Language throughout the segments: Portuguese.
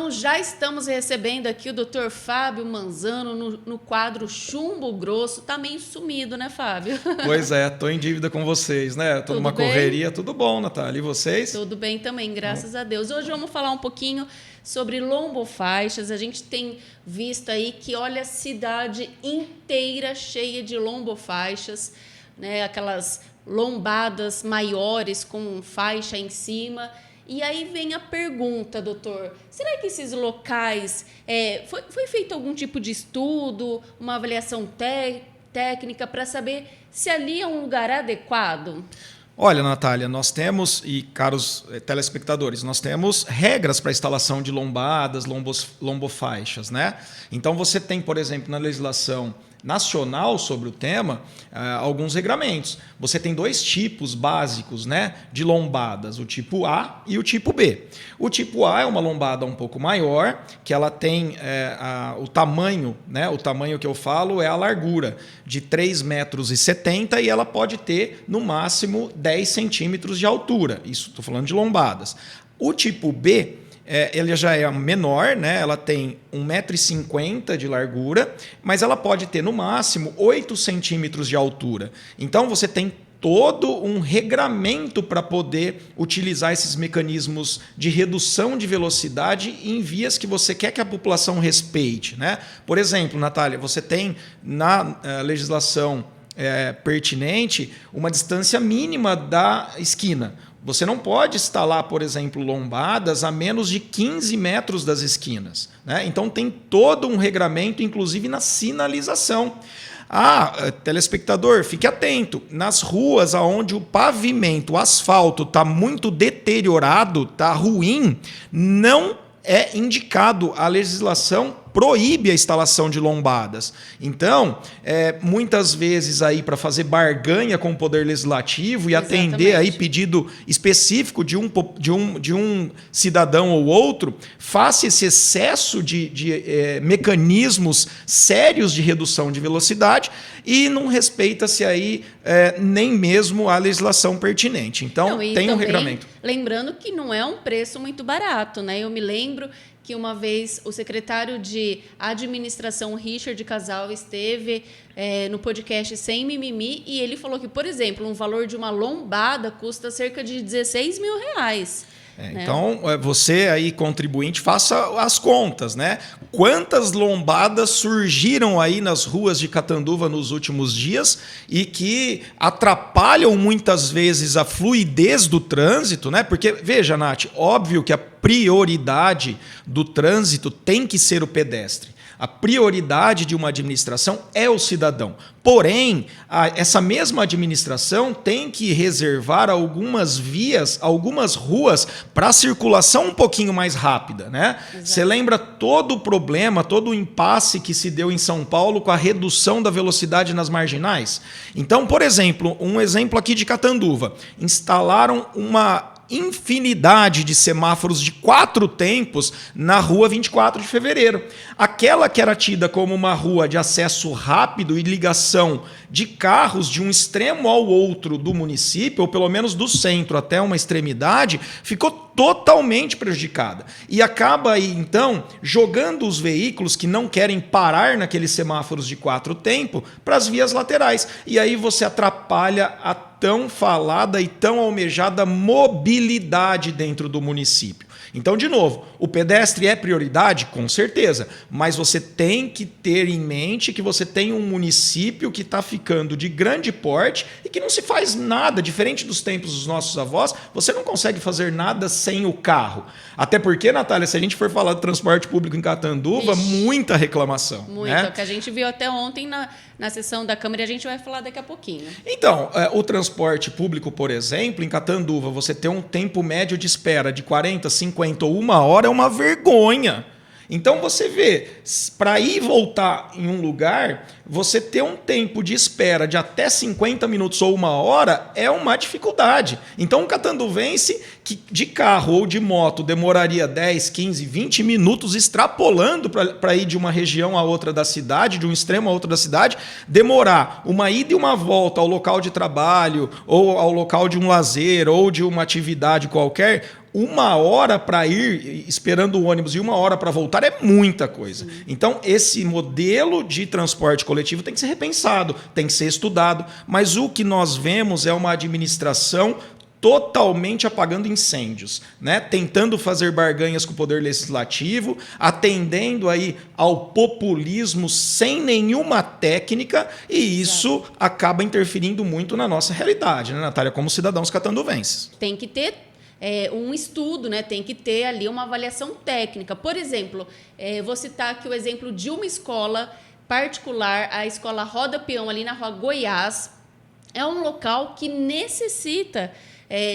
Então, já estamos recebendo aqui o Dr. Fábio Manzano no quadro Chumbo Grosso. Tá meio sumido, né, Fábio? Pois é, tô em dívida com vocês, né? Tô numa correria, tudo bom, Natália? E vocês? Tudo bem também, graças a Deus. Hoje vamos falar um pouquinho sobre lombofaixas. A gente tem visto aí que, olha, a cidade inteira cheia de lombofaixas, né? Aquelas lombadas maiores com faixa em cima. E aí vem a pergunta, doutor, será que esses locais, foi feito algum tipo de estudo, uma avaliação técnica para saber se ali é um lugar adequado? Olha, Natália, nós temos, e caros telespectadores, nós temos regras para a instalação de lombadas, lombofaixas, né? Então você tem, por exemplo, na legislação nacional sobre o tema, alguns regramentos. Você tem dois tipos básicos, né, de lombadas, o tipo A e o tipo B. O tipo A é uma lombada um pouco maior, que ela tem o tamanho, né, o tamanho que eu falo é a largura de 3,70 metros e ela pode ter, no máximo, 10 centímetros de altura. Isso, estou falando de lombadas. O tipo B, ela já é menor, né? Ela tem 1,50 m de largura, mas ela pode ter, no máximo, 8 centímetros de altura. Então, você tem todo um regramento para poder utilizar esses mecanismos de redução de velocidade em vias que você quer que a população respeite, né? Por exemplo, Natália, você tem na legislação pertinente uma distância mínima da esquina. Você não pode instalar, por exemplo, lombadas a menos de 15 metros das esquinas, né? Então tem todo um regramento, inclusive na sinalização. Telespectador, fique atento. Nas ruas onde o pavimento, o asfalto está muito deteriorado, está ruim, não é indicado. A legislação proíbe a instalação de lombadas. Então, muitas vezes aí para fazer barganha com o Poder Legislativo e atender aí pedido específico de um cidadão ou outro, faça esse excesso de mecanismos sérios de redução de velocidade e não respeita-se aí nem mesmo a legislação pertinente. Então, tem um regramento. Lembrando que não é um preço muito barato, né? Eu me lembro que uma vez o secretário de administração, Richard Casal, esteve no podcast Sem Mimimi e ele falou que, por exemplo, um valor de uma lombada custa cerca de R$16 mil. Né? Então, você aí, contribuinte, faça as contas, né? Quantas lombadas surgiram aí nas ruas de Catanduva nos últimos dias e que atrapalham muitas vezes a fluidez do trânsito, né? Porque, veja, Nath, óbvio que a prioridade do trânsito tem que ser o pedestre. A prioridade de uma administração é o cidadão. Porém, essa mesma administração tem que reservar algumas vias, algumas ruas para circulação um pouquinho mais rápida, né? Você lembra todo o problema, todo o impasse que se deu em São Paulo com a redução da velocidade nas marginais? Então, por exemplo, um exemplo aqui de Catanduva. Instalaram uma infinidade de semáforos de 4 tempos na rua 24 de fevereiro. Aquela que era tida como uma rua de acesso rápido e ligação de carros de um extremo ao outro do município, ou pelo menos do centro até uma extremidade, ficou totalmente prejudicada. E acaba aí, então, jogando os veículos que não querem parar naqueles semáforos de 4 tempos para as vias laterais. E aí você atrapalha a tão falada e tão almejada mobilidade dentro do município. Então, de novo, o pedestre é prioridade? Com certeza, mas você tem que ter em mente que você tem um município que está ficando de grande porte e que não se faz nada, diferente dos tempos dos nossos avós, você não consegue fazer nada sem o carro. Até porque, Natália, se a gente for falar de transporte público em Catanduva, muita reclamação. Muita, né? que a gente viu até ontem na sessão da Câmara e a gente vai falar daqui a pouquinho. Então, o transporte público, por exemplo, em Catanduva, você ter um tempo médio de espera de 40, 50 ou 1 hora é uma vergonha. Então você vê, para ir e voltar em um lugar, você ter um tempo de espera de até 50 minutos ou 1 hora é uma dificuldade. Então um catanduvense que de carro ou de moto demoraria 10, 15, 20 minutos extrapolando para ir de uma região a outra da cidade, de um extremo a outro da cidade, demorar uma ida e uma volta ao local de trabalho ou ao local de um lazer ou de uma atividade qualquer, 1 hora para ir esperando o ônibus e 1 hora para voltar é muita coisa. Então, esse modelo de transporte coletivo tem que ser repensado, tem que ser estudado, mas o que nós vemos é uma administração totalmente apagando incêndios, né? Tentando fazer barganhas com o poder legislativo, atendendo aí ao populismo sem nenhuma técnica, e isso acaba interferindo muito na nossa realidade, né, Natália, como cidadãos catanduvenses. Tem que ter um estudo, né? Tem que ter ali uma avaliação técnica. Por exemplo, vou citar aqui o exemplo de uma escola particular, a escola Roda Peão, ali na Rua Goiás. É um local que necessita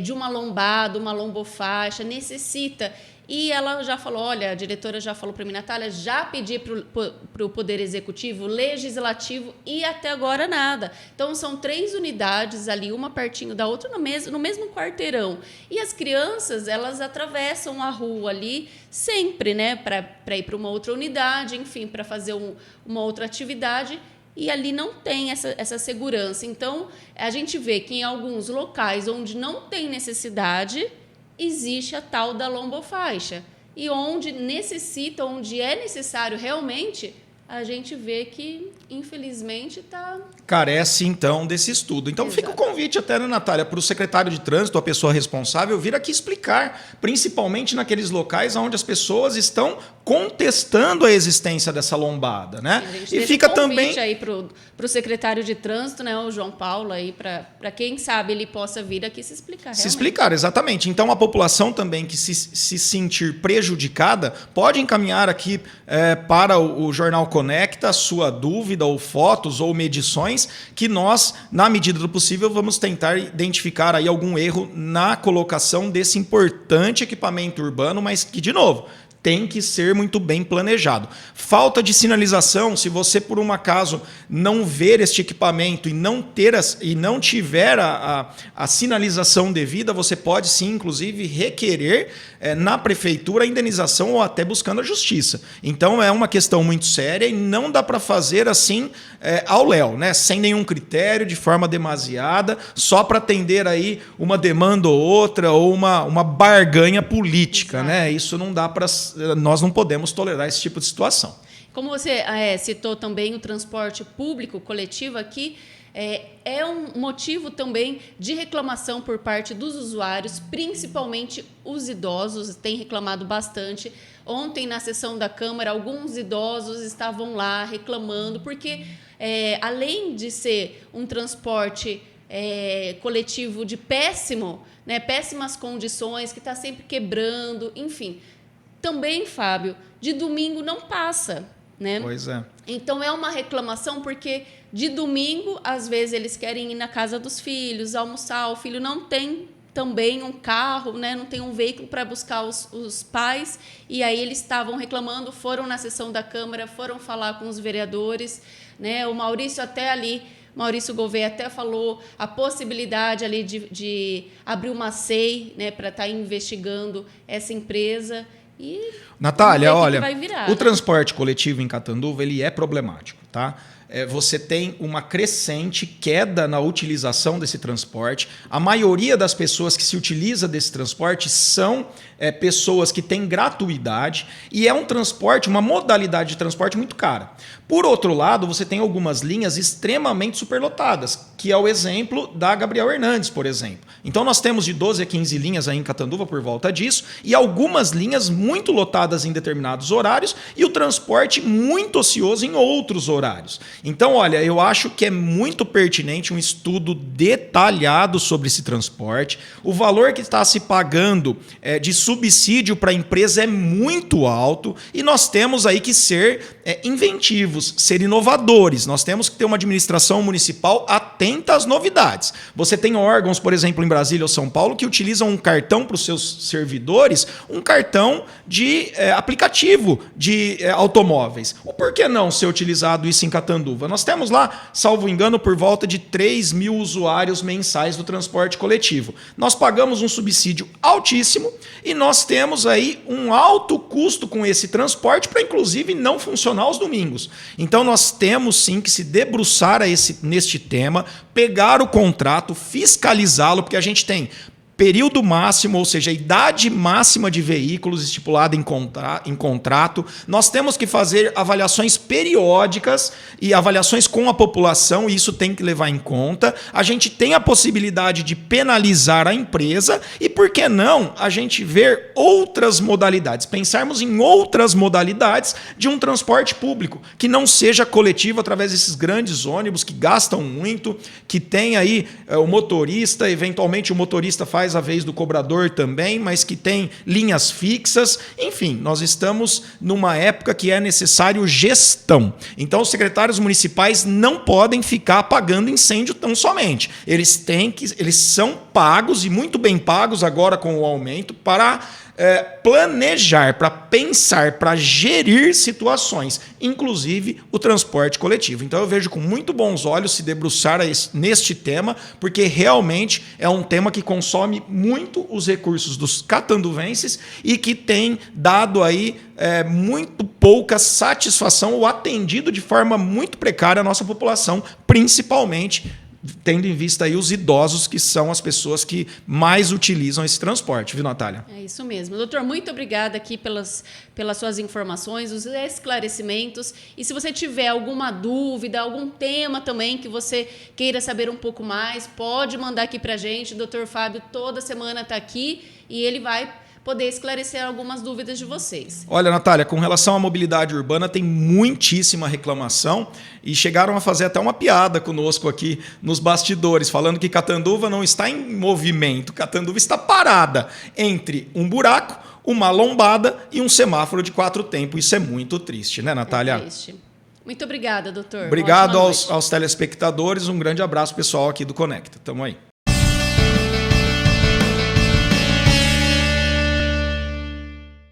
de uma lombada, uma lombofaixa, necessita. E ela já falou, olha, a diretora já falou para mim, Natália, já pedi para o Poder Executivo, Legislativo e até agora nada. Então, são 3 unidades ali, uma pertinho da outra, no mesmo quarteirão. E as crianças, elas atravessam a rua ali sempre, né, para ir para uma outra unidade, enfim, para fazer uma outra atividade. E ali não tem essa segurança. Então, a gente vê que em alguns locais onde não tem necessidade, existe a tal da lombofaixa. E onde é necessário realmente, a gente vê que, infelizmente, está... Carece, então, desse estudo. Então, fica o convite até, né, Natália, para o secretário de trânsito, a pessoa responsável, vir aqui explicar, principalmente naqueles locais onde as pessoas estão contestando a existência dessa lombada, né? E fica também aí para o secretário de trânsito, né, o João Paulo, aí para quem sabe ele possa vir aqui se explicar. Realmente. Se explicar, exatamente. Então a população também que se sentir prejudicada pode encaminhar aqui para o Jornal Conecta a sua dúvida ou fotos ou medições que nós, na medida do possível, vamos tentar identificar aí algum erro na colocação desse importante equipamento urbano, mas que, de novo, tem que ser muito bem planejado. Falta de sinalização, se você, por um acaso, não ver este equipamento e não tiver a sinalização devida, você pode sim, inclusive, requerer na prefeitura a indenização ou até buscando a justiça. Então, é uma questão muito séria e não dá para fazer assim ao léu, né? Sem nenhum critério, de forma demasiada, só para atender aí uma demanda ou outra ou uma barganha política, né? Isso não dá para... Nós não podemos tolerar esse tipo de situação. Como você citou também o transporte público coletivo aqui, é um motivo também de reclamação por parte dos usuários, principalmente os idosos, têm reclamado bastante. Ontem, na sessão da Câmara, alguns idosos estavam lá reclamando, porque além de ser um transporte coletivo de péssimas condições, que está sempre quebrando, enfim... Também, Fábio, de domingo não passa, né? Pois é. Então, é uma reclamação porque de domingo, às vezes, eles querem ir na casa dos filhos, almoçar, o filho não tem também um carro, né? Não tem um veículo para buscar os pais, e aí eles estavam reclamando, foram na sessão da Câmara, foram falar com os vereadores, né? O Maurício Gouveia até falou a possibilidade ali de abrir uma SEI, né, para estar investigando essa empresa. E Natália, olha, o né? transporte coletivo em Catanduva ele é problemático, tá? Você tem uma crescente queda na utilização desse transporte. A maioria das pessoas que se utiliza desse transporte são pessoas que têm gratuidade e é um transporte, uma modalidade de transporte muito cara. Por outro lado, você tem algumas linhas extremamente superlotadas, que é o exemplo da Gabriel Hernandes, por exemplo. Então, nós temos de 12 a 15 linhas aí em Catanduva por volta disso e algumas linhas muito lotadas em determinados horários e o transporte muito ocioso em outros horários. Então, olha, eu acho que é muito pertinente um estudo detalhado sobre esse transporte. O valor que está se pagando de subsídio para a empresa é muito alto e nós temos aí que ser inventivos, ser inovadores. Nós temos que ter uma administração municipal atenta às novidades. Você tem órgãos, por exemplo, em Brasília ou São Paulo, que utilizam um cartão para os seus servidores, um cartão de aplicativo de automóveis. Por que não ser utilizado isso em Catanduva? Nós temos lá, salvo engano, por volta de 3 mil usuários mensais do transporte coletivo. Nós pagamos um subsídio altíssimo e nós temos aí um alto custo com esse transporte para, inclusive, não funcionar aos domingos. Então, nós temos sim que se debruçar neste tema, pegar o contrato, fiscalizá-lo, porque a gente tem período máximo, ou seja, a idade máxima de veículos estipulada em contrato. Nós temos que fazer avaliações periódicas e avaliações com a população, e isso tem que levar em conta. A gente tem a possibilidade de penalizar a empresa e, por que não, a gente ver outras modalidades, pensarmos em outras modalidades de um transporte público, que não seja coletivo através desses grandes ônibus que gastam muito, que tem aí o motorista, eventualmente o motorista faz a vez do cobrador também, mas que tem linhas fixas. Enfim, nós estamos numa época que é necessário gestão. Então, os secretários municipais não podem ficar apagando incêndio tão somente. Eles são pagos, e muito bem pagos agora com o aumento, para planejar, para pensar, para gerir situações, inclusive o transporte coletivo. Então eu vejo com muito bons olhos se debruçar neste tema, porque realmente é um tema que consome muito os recursos dos catanduvenses e que tem dado aí muito pouca satisfação ou atendido de forma muito precária a nossa população, principalmente tendo em vista aí os idosos, que são as pessoas que mais utilizam esse transporte, viu, Natália? É isso mesmo. Doutor, muito obrigada aqui pelas suas informações, os esclarecimentos. E se você tiver alguma dúvida, algum tema também que você queira saber um pouco mais, pode mandar aqui para a gente. O doutor Fábio toda semana está aqui e ele vai poder esclarecer algumas dúvidas de vocês. Olha, Natália, com relação à mobilidade urbana, tem muitíssima reclamação e chegaram a fazer até uma piada conosco aqui nos bastidores, falando que Catanduva não está em movimento, Catanduva está parada entre um buraco, uma lombada e um semáforo de 4 tempos. Isso é muito triste, né, Natália? É triste. Muito obrigada, doutor. Obrigado aos telespectadores, um grande abraço pessoal aqui do Conecta. Tamo aí.